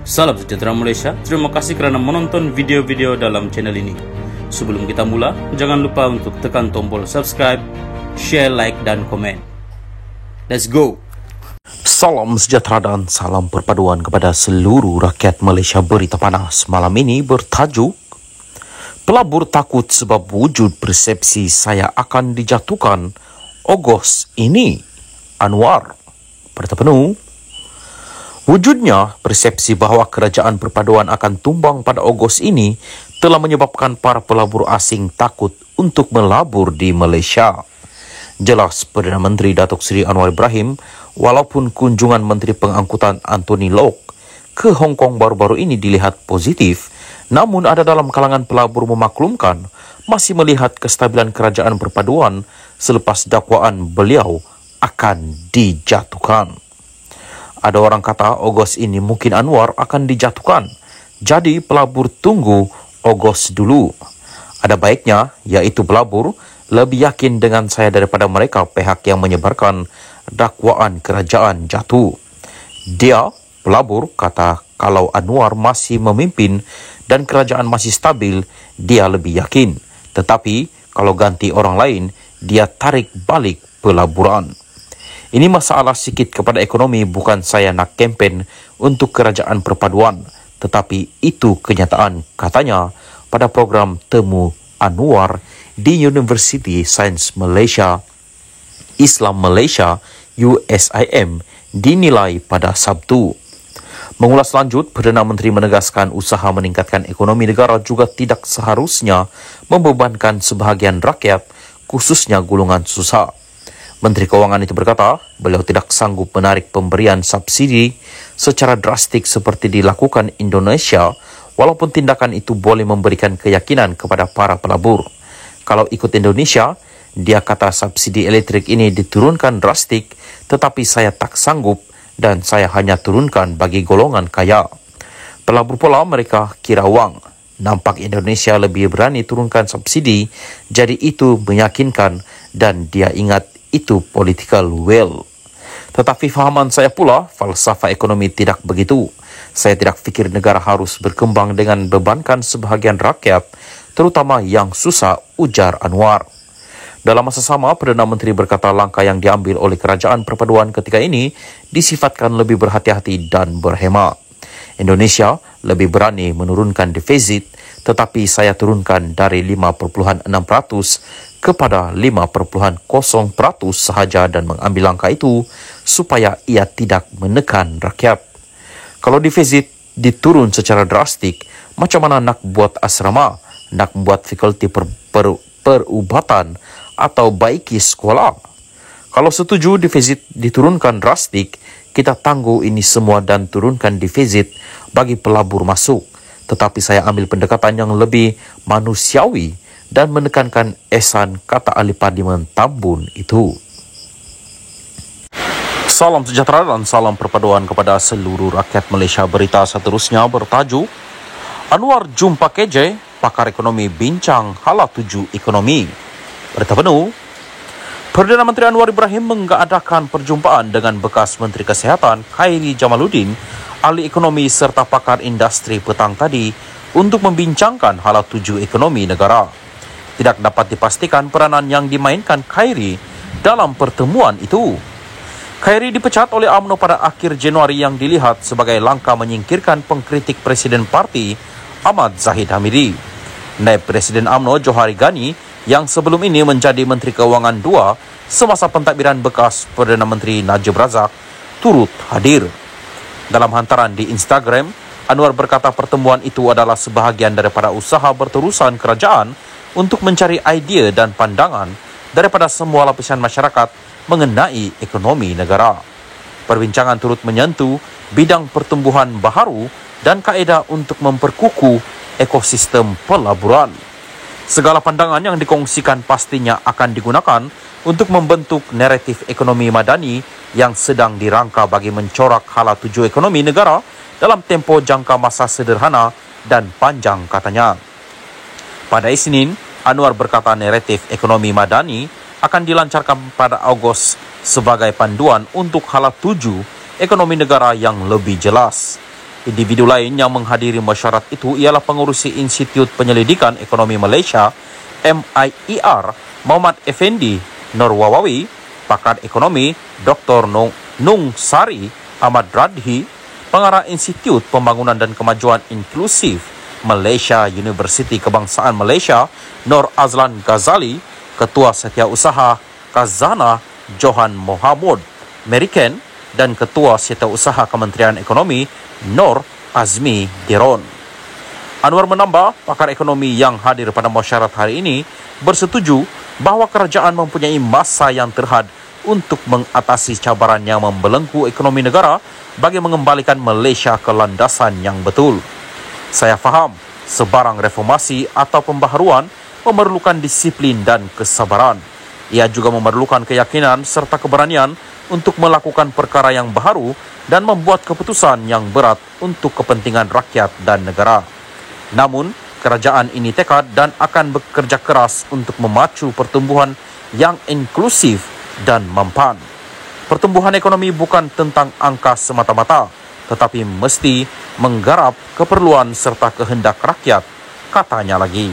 Salam sejahtera Malaysia, terima kasih kerana menonton video-video dalam channel ini. Sebelum kita mula, jangan lupa untuk tekan tombol subscribe, share, like dan komen. Let's go! Salam sejahtera dan salam perpaduan kepada seluruh rakyat Malaysia. Berita panas malam ini bertajuk Pelabur takut sebab wujud persepsi saya akan dijatuhkan Ogos ini. Anwar. Berita penuh. Wujudnya persepsi bahawa kerajaan perpaduan akan tumbang pada Ogos ini telah menyebabkan para pelabur asing takut untuk melabur di Malaysia. Jelas Perdana Menteri Datuk Seri Anwar Ibrahim, walaupun kunjungan Menteri Pengangkutan Anthony Lok ke Hong Kong baru-baru ini dilihat positif, namun ada dalam kalangan pelabur memaklumkan masih melihat kestabilan kerajaan perpaduan selepas dakwaan beliau akan dijatuhkan. Ada orang kata Ogos ini mungkin Anwar akan dijatuhkan. Jadi pelabur tunggu Ogos dulu. Ada baiknya, iaitu pelabur lebih yakin dengan saya daripada mereka pihak yang menyebarkan dakwaan kerajaan jatuh. Dia, pelabur, kata kalau Anwar masih memimpin dan kerajaan masih stabil, dia lebih yakin. Tetapi kalau ganti orang lain, dia tarik balik pelaburan. Ini masalah sikit kepada ekonomi, bukan saya nak kempen untuk kerajaan perpaduan. Tetapi itu kenyataan, katanya pada program Temu Anwar di University Sains Malaysia, Islam Malaysia, USIM, dinilai pada Sabtu. Mengulas lanjut, Perdana Menteri menegaskan usaha meningkatkan ekonomi negara juga tidak seharusnya membebankan sebahagian rakyat, khususnya golongan susah. Menteri Kewangan itu berkata, beliau tidak sanggup menarik pemberian subsidi secara drastik seperti dilakukan Indonesia, walaupun tindakan itu boleh memberikan keyakinan kepada para pelabur. Kalau ikut Indonesia, dia kata subsidi elektrik ini diturunkan drastik, tetapi saya tak sanggup dan saya hanya turunkan bagi golongan kaya. Pelabur pula mereka kira wang. Nampak Indonesia lebih berani turunkan subsidi, jadi itu meyakinkan dan dia ingat itu political will. Tetapi fahaman saya pula, falsafah ekonomi tidak begitu. Saya tidak fikir negara harus berkembang dengan bebankan sebahagian rakyat, terutama yang susah, ujar Anwar. Dalam masa sama, Perdana Menteri berkata langkah yang diambil oleh kerajaan perpaduan ketika ini disifatkan lebih berhati-hati dan berhemat. Indonesia lebih berani menurunkan defisit, tetapi saya turunkan dari 5.6% kepada 5.0% sahaja dan mengambil langkah itu supaya ia tidak menekan rakyat. Kalau defisit diturun secara drastik, macam mana nak buat asrama, nak buat fakulti perubatan atau baiki sekolah? Kalau setuju defisit diturunkan drastik, kita tangguh ini semua dan turunkan defisit bagi pelabur masuk. Tetapi saya ambil pendekatan yang lebih manusiawi dan menekankan esan, kata ahli parlimen Tambun itu. Salam sejahtera dan salam perpaduan kepada seluruh rakyat Malaysia. Berita seterusnya bertajuk Anwar jumpa KJ, pakar ekonomi bincang hala tuju ekonomi. Berita penuh. Perdana Menteri Anwar Ibrahim mengadakan perjumpaan dengan bekas Menteri Kesihatan Khairi Jamaluddin, ahli ekonomi serta pakar industri petang tadi untuk membincangkan hala tuju ekonomi negara. Tidak dapat dipastikan peranan yang dimainkan Khairi dalam pertemuan itu. Khairi dipecat oleh UMNO pada akhir Januari yang dilihat sebagai langkah menyingkirkan pengkritik Presiden Parti Ahmad Zahid Hamidi. Naib Presiden UMNO Johari Ghani yang sebelum ini menjadi Menteri Kewangan II semasa pentadbiran bekas Perdana Menteri Najib Razak turut hadir. Dalam hantaran di Instagram, Anwar berkata pertemuan itu adalah sebahagian daripada usaha berterusan kerajaan untuk mencari idea dan pandangan daripada semua lapisan masyarakat mengenai ekonomi negara. Perbincangan turut menyentuh bidang pertumbuhan baharu dan kaedah untuk memperkukuh ekosistem pelaburan. Segala pandangan yang dikongsikan pastinya akan digunakan untuk membentuk naratif ekonomi madani yang sedang dirangka bagi mencorak hala tuju ekonomi negara dalam tempoh jangka masa sederhana dan panjang, katanya. Pada Isnin, Anwar berkata naratif ekonomi madani akan dilancarkan pada Ogos sebagai panduan untuk hala tuju ekonomi negara yang lebih jelas. Individu lain yang menghadiri mesyuarat itu ialah pengurusi Institut Penyelidikan Ekonomi Malaysia MIER Muhammad Effendi Norwawi, pakar ekonomi Dr. Nung Sari Ahmad Radhi, pengarah Institut Pembangunan dan Kemajuan Inklusif Malaysia Universiti Kebangsaan Malaysia Nur Azlan Ghazali, Ketua Setiausaha Khazanah Johan Mohamud Meriken, dan Ketua Setiausaha Kementerian Ekonomi Nur Azmi Diron. Anwar menambah, pakar ekonomi yang hadir pada mesyuarat hari ini bersetuju bahawa kerajaan mempunyai masa yang terhad untuk mengatasi cabaran yang membelenggu ekonomi negara bagi mengembalikan Malaysia ke landasan yang betul. Saya faham, sebarang reformasi atau pembaharuan memerlukan disiplin dan kesabaran. Ia juga memerlukan keyakinan serta keberanian untuk melakukan perkara yang baharu dan membuat keputusan yang berat untuk kepentingan rakyat dan negara. Namun, kerajaan ini tekad dan akan bekerja keras untuk memacu pertumbuhan yang inklusif dan mempan. Pertumbuhan ekonomi bukan tentang angka semata-mata, tetapi mesti menggarap keperluan serta kehendak rakyat, katanya lagi.